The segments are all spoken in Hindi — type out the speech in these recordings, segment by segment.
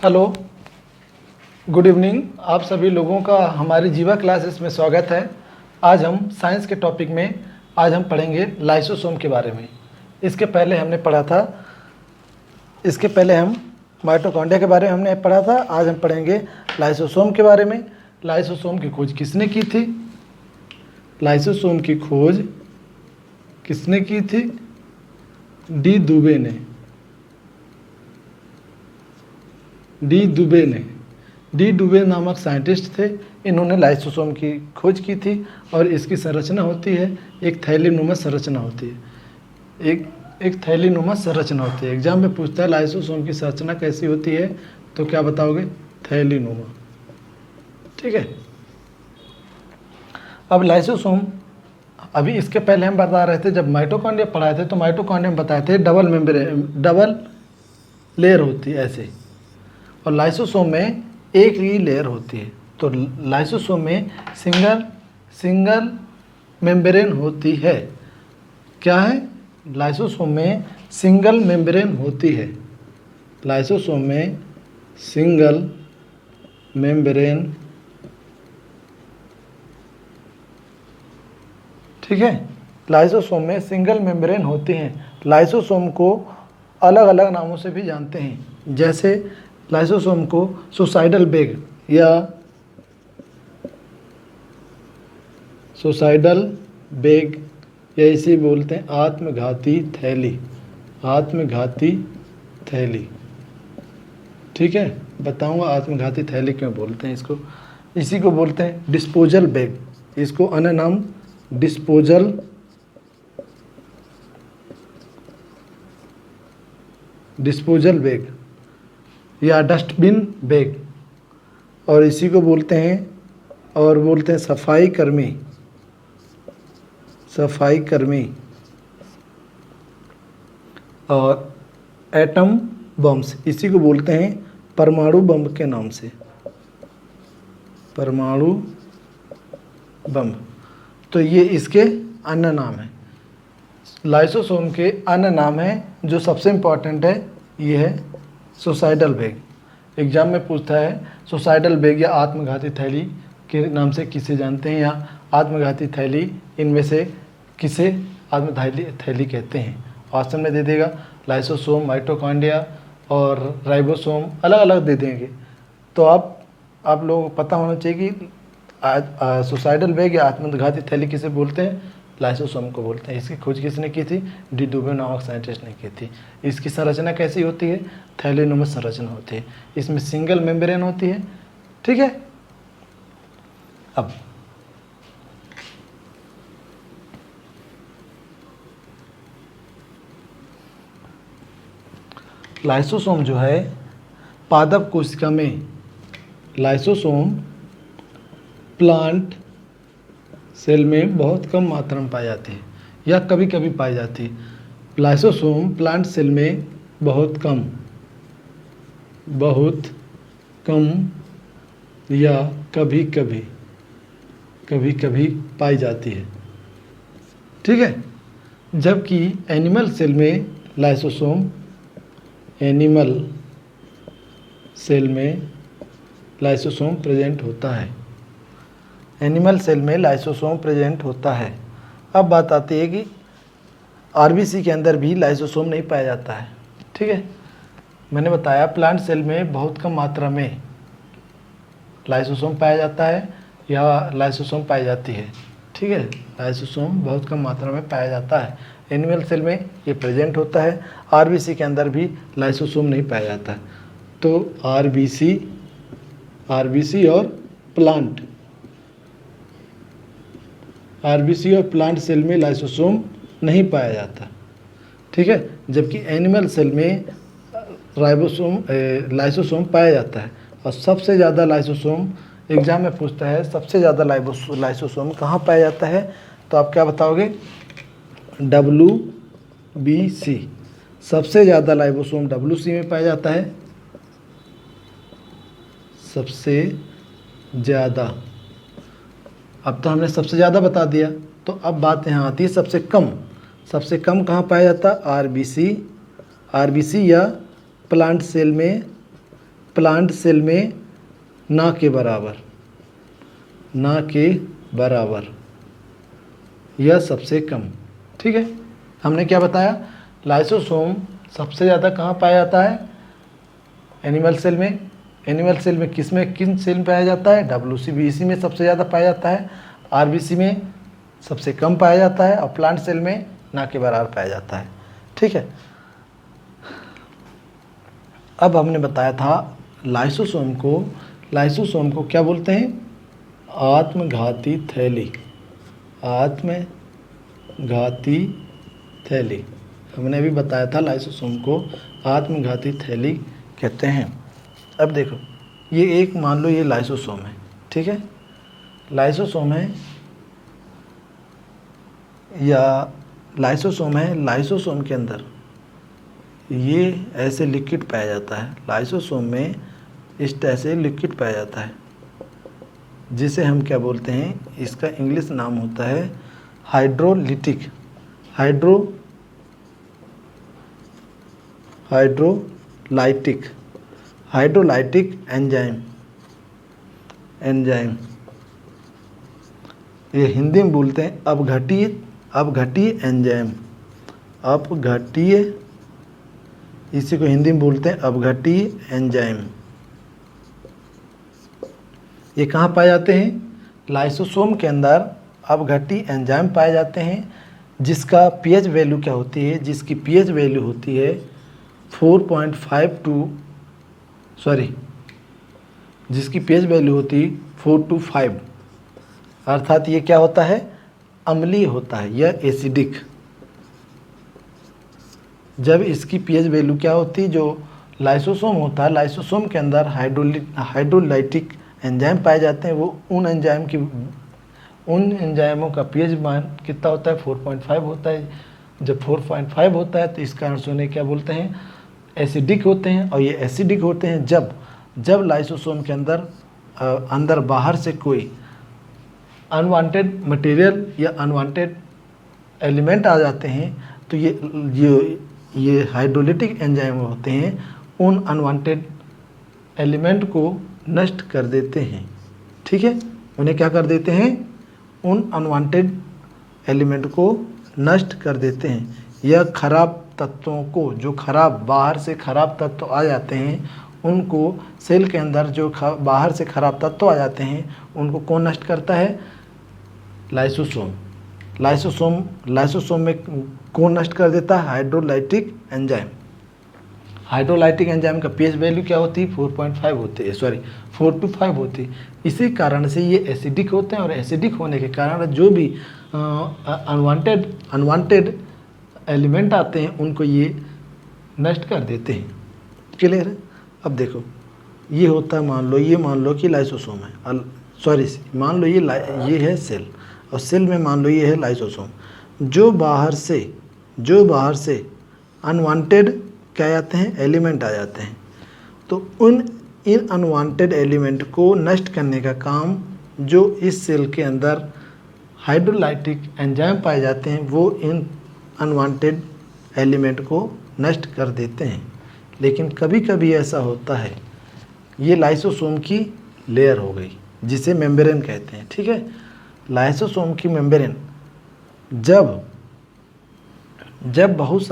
Hello, good evening. आप सभी लोगों का हमारी जीवा क्लासेस में स्वागत है। आज हम साइंस के टॉपिक में आज हम पढ़ेंगे लाइसोसोम के बारे में। इसके पहले हम माइटोकॉन्ड्रिया के बारे में हमने पढ़ा था। आज हम पढ़ेंगे लाइसोसोम के बारे में। लाइसोसोम की खोज किसने की थी? लाइसोसोम की खोज किसने की थी? डी दुबे ने। डी दुबे नामक साइंटिस्ट थे। इन्होंने लाइसोसोम की खोज की थी और इसकी संरचना होती है एक थैलीनुमा संरचना होती है। एक थैलीनुमा संरचना होती है। एग्जाम में पूछता है लाइसोसोम की संरचना कैसी होती है, तो क्या बताओगे? थैलीनुमा। ठीक है। अब लाइसोसोम, अभी इसके पहले हम बता रहे थे, जब माइटोकॉन्ड्रिया पढ़ाए थे तो माइटोकॉन्ड्रिया में बताए थे डबल लेयर होती है ऐसे, और लाइसोसोम में एक ही लेयर होती है। तो लाइसोसोम में सिंगल मेम्ब्रेन होती है। क्या है? लाइसोसोम में सिंगल मेम्ब्रेन होती है। लाइसोसोम में सिंगल मेम्ब्रेन, ठीक है। लाइसोसोम में सिंगल मेम्ब्रेन होती हैं। लाइसोसोम को अलग अलग नामों से भी जानते हैं। जैसे लाइसोसोम को सुसाइडल बैग या इसे बोलते हैं आत्मघाती थैली। ठीक है, बताऊंगा आत्मघाती थैली क्यों बोलते हैं इसको। इसी को बोलते हैं डिस्पोजल बैग। इसको अन्य नाम डिस्पोजल बैग या डस्टबिन बैग, और इसी को बोलते हैं सफाई कर्मी और एटम बम्स। इसी को बोलते हैं परमाणु बम के नाम से, परमाणु बम। तो ये इसके अन्य नाम है। लाइसोसोम के अन्य नाम है जो सबसे इम्पॉर्टेंट है, ये है सुसाइडल बैग। एग्जाम में पूछता है सुसाइडल बैग या आत्मघाती थैली के नाम से किसे जानते हैं, या आत्मघाती थैली इनमें से किसे आत्मघाती थैली कहते हैं। ऑप्शन में दे देगा लाइसोसोम, माइटोकॉन्ड्रिया और राइबोसोम, अलग अलग दे देंगे। तो आप लोगों को पता होना चाहिए कि सुसाइडल बैग या आत्मघाती थैली किसे बोलते हैं? लाइसोसोम को बोलते हैं। इसकी खोज किसने की थी? डी दुबे नामक साइंटिस्ट ने की थी। इसकी संरचना कैसी होती है? थैलीनुमा संरचना होती है। इसमें सिंगल मेम्ब्रेन होती है। ठीक है। अब लाइसोसोम जो है पादप कोशिका में, लाइसोसोम प्लांट सेल में बहुत कम मात्रा में पाई जाती है या कभी कभी पाई जाती है। लाइसोसोम प्लांट सेल में बहुत कम या कभी कभी पाई जाती है। ठीक है। जबकि एनिमल सेल में लाइसोसोम प्रेजेंट होता है। एनिमल सेल में लाइसोसोम प्रेजेंट होता है। अब बात आती है कि आरबीसी के अंदर भी लाइसोसोम नहीं पाया जाता है। ठीक है। मैंने बताया प्लांट सेल में बहुत कम मात्रा में लाइसोसोम पाया जाता है या लाइसोसोम पाई जाती है। ठीक है। लाइसोसोम बहुत कम मात्रा में पाया जाता है। एनिमल सेल में ये प्रेजेंट होता है। आरबीसी के अंदर भी लाइसोसोम नहीं पाया जाता है। तो आरबीसी और प्लांट सेल में लाइसोसोम नहीं पाया जाता। ठीक है। जबकि एनिमल सेल में लाइसोसोम पाया जाता है। और सबसे ज़्यादा लाइसोसोम, एग्जाम में पूछता है सबसे ज़्यादा लाइसोसोम कहाँ पाया जाता है, तो आप क्या बताओगे? WBC। सबसे ज़्यादा लाइसोसोम WC में पाया जाता है। सबसे ज़्यादा, अब तो हमने सबसे ज़्यादा बता दिया, तो अब बात यहाँ आती है सबसे कम कहाँ पाया जाता? आरबीसी या प्लांट सेल में प्लांट सेल में ना के बराबर, ना के बराबर या सबसे कम। ठीक है, हमने क्या बताया, लाइसोसोम सबसे ज़्यादा कहाँ पाया जाता है, एनिमल सेल में। एनिमल सेल में किस सेल में पाया जाता है, WBC में सबसे ज़्यादा पाया जाता है, RBC में सबसे कम पाया जाता है और प्लांट सेल में ना के बराबर पाया जाता है। ठीक है, अब हमने बताया था लाइसोसोम को क्या बोलते हैं, आत्मघाती थैली। आत्मघाती थैली, हमने अभी बताया था लाइसोसोम को आत्मघाती थैली कहते हैं। अब देखो, ये एक मान लो ये लाइसोसोम है। ठीक है, लाइसोसोम है या लाइसोसोम है, लाइसोसोम के अंदर ये ऐसे लिक्विड पाया जाता है। लाइसोसोम में इस तरह से लिक्विड पाया जाता है जिसे हम क्या बोलते हैं, इसका इंग्लिश नाम होता है हाइड्रोलाइटिक एंजाइम। ये हिंदी में बोलते हैं अपघटीय एंजाइम। इसी को हिंदी में बोलते हैं अपघटीय एंजाइम। ये कहाँ पाए जाते हैं, लाइसोसोम के अंदर अपघटीय एंजाइम पाए जाते हैं, जिसका पीएच वैल्यू क्या होती है, जिसकी पीएच वैल्यू होती है 4 to 5, अर्थात ये क्या होता है, अम्लीय होता है या एसिडिक। जब इसकी पीएच वैल्यू क्या होती है, जो लाइसोसोम होता है, लाइसोसोम के अंदर हाइड्रोलाइटिक एंजाइम पाए जाते हैं। वो उन एंजाइमों का पीएच मान कितना होता है, 4.5 होता है। जब 4.5 होता है तो इस कारण से उन्हें क्या बोलते हैं, एसिडिक होते हैं। और ये एसिडिक होते हैं जब लाइसोसोम के अंदर बाहर से कोई अनवांटेड मटेरियल या अनवांटेड एलिमेंट आ जाते हैं, तो ये हाइड्रोलाइटिक एंजाइम होते हैं, उन अनवांटेड एलिमेंट को नष्ट कर देते हैं। ठीक है, उन्हें क्या कर देते हैं, उन अनवांटेड एलिमेंट को नष्ट कर देते हैं, या खराब तत्वों को, जो बाहर से खराब तत्व आ जाते हैं, उनको सेल के अंदर जो बाहर से खराब तत्व आ जाते हैं, उनको कौन नष्ट करता है, लाइसोसोम में कौन नष्ट कर देता है, हाइड्रोलाइटिक एंजाइम। हाइड्रोलाइटिक एंजाइम का पीएच वैल्यू क्या होती है, 4.5 होती है, 4 to 5 होती है। इसी कारण से ये एसिडिक होते हैं, और एसिडिक होने के कारण जो भी अनवांटेड एलिमेंट आते हैं, उनको ये नष्ट कर देते हैं। क्लियर है। अब देखो, ये होता है, मान लो कि लाइसोसोम है, मान लो ये है सेल, और सेल में मान लो ये है लाइसोसोम। जो बाहर से अनवांटेड क्या आते हैं, एलिमेंट आ जाते हैं, तो इन अनवांटेड एलिमेंट को नष्ट करने का काम जो इस सेल के अंदर हाइड्रोलाइटिक एंजाइम पाए जाते हैं, वो इन अनवांटेड एलिमेंट को नष्ट कर देते हैं। लेकिन कभी कभी ऐसा होता है, ये लाइसोसोम की लेयर हो गई, जिसे मेम्ब्रेन कहते हैं। ठीक है, लाइसोसोम की मेम्ब्रेन जब बहुत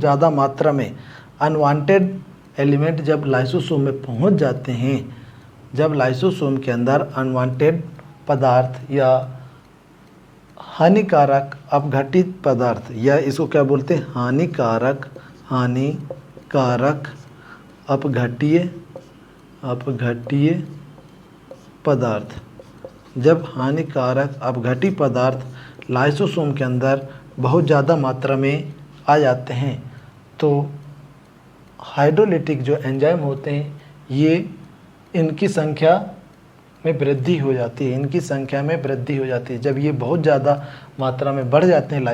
ज़्यादा मात्रा में अनवांटेड एलिमेंट जब लाइसोसोम में पहुंच जाते हैं, जब लाइसोसोम के अंदर अनवांटेड पदार्थ या हानिकारक अपघटित पदार्थ, या इसको क्या बोलते हैं, हानिकारक अपघटीय पदार्थ, जब हानिकारक अपघटी पदार्थ लाइसोसोम के अंदर बहुत ज़्यादा मात्रा में आ जाते हैं, तो हाइड्रोलाइटिक जो एंजाइम होते हैं, ये इनकी संख्या में वृद्धि हो जाती है। जब ये बहुत ज़्यादा मात्रा में बढ़ जाते हैं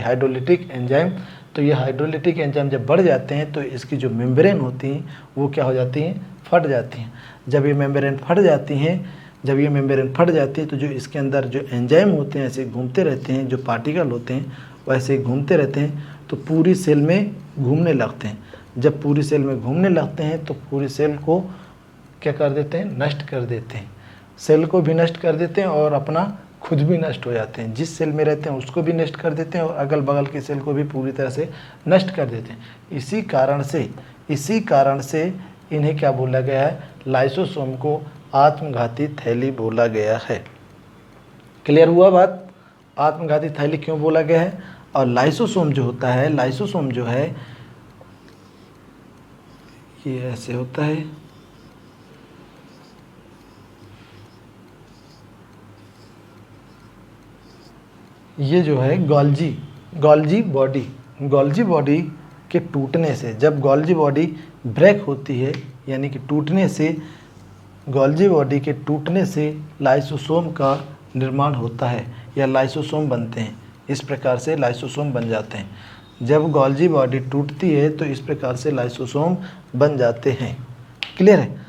हाइड्रोलाइटिक एंजाइम, तो ये हाइड्रोलाइटिक एंजाइम जब बढ़ जाते हैं, तो इसकी जो मेम्ब्रेन होती हैं, वो क्या हो जाती हैं, फट जाती हैं। जब ये मेम्ब्रेन फट जाती है, तो जो इसके अंदर जो एंजाइम होते हैं ऐसे घूमते रहते हैं, जो पार्टिकल होते हैं वैसे घूमते रहते हैं, तो पूरी सेल में घूमने लगते हैं। जब पूरी सेल में घूमने लगते हैं तो पूरी सेल को क्या कर देते हैं, नष्ट कर देते हैं। सेल को भी नष्ट कर देते हैं और अपना खुद भी नष्ट हो जाते हैं। जिस सेल में रहते हैं उसको भी नष्ट कर देते हैं और अगल बगल की सेल को भी पूरी तरह से नष्ट कर देते हैं। इसी कारण से इन्हें क्या बोला गया है, लाइसोसोम को आत्मघाती थैली बोला गया है। क्लियर हुआ बात? आत्मघाती थैली क्यों बोला गया है? और लाइसोसोम जो होता है, लाइसोसोम जो है ये ऐसे होता है, ये जो है गोल्जी बॉडी के टूटने से, जब गोल्जी बॉडी ब्रेक होती है यानी कि टूटने से, गोल्जी बॉडी के टूटने से लाइसोसोम का निर्माण होता है या लाइसोसोम बनते हैं। इस प्रकार से लाइसोसोम बन जाते हैं। जब गोल्जी बॉडी टूटती है तो इस प्रकार से लाइसोसोम बन जाते हैं। क्लियर है?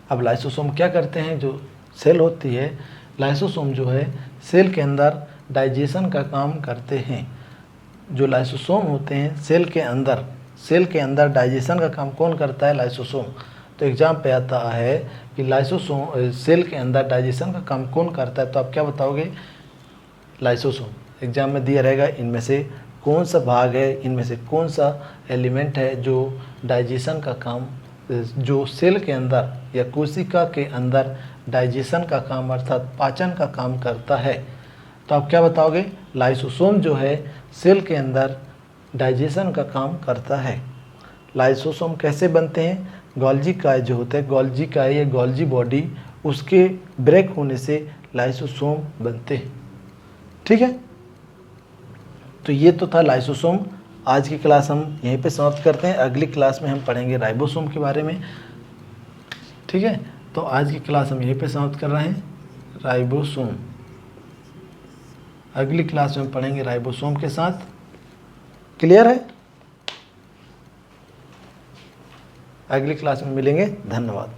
अब लाइसोसोम क्या करते हैं? जो सेल होती है, लाइसोसोम जो है सेल के अंदर डाइजेशन का काम करते हैं। जो लाइसोसोम होते हैं सेल के अंदर डाइजेशन का काम कौन करता है? लाइसोसोम। तो एग्जाम पे आता है कि लाइसोसोम सेल के अंदर डाइजेशन का काम कौन करता है, तो आप क्या बताओगे? लाइसोसोम। एग्जाम में दिया रहेगा इनमें से कौन सा भाग है, इनमें से कौन सा एलिमेंट है जो डाइजेशन का काम, जो सेल के अंदर या कोशिका के अंदर डाइजेशन का काम अर्थात पाचन का काम करता है। तो आप क्या बताओगे? लाइसोसोम जो है सेल के अंदर डाइजेशन का काम करता है। लाइसोसोम कैसे बनते हैं? गोल्जी काय जो होता है, गोल्जी काय या गोल्जी बॉडी, उसके ब्रेक होने से लाइसोसोम बनते हैं। ठीक है, तो ये तो था लाइसोसोम। आज की क्लास हम यहीं पे समाप्त करते हैं। अगली क्लास में हम पढ़ेंगे राइबोसोम के बारे में। ठीक है, तो आज की क्लास हम यहीं पे समाप्त कर रहे हैं। राइबोसोम, अगली क्लास में हम पढ़ेंगे राइबोसोम के साथ। क्लियर है? अगली क्लास में मिलेंगे। धन्यवाद।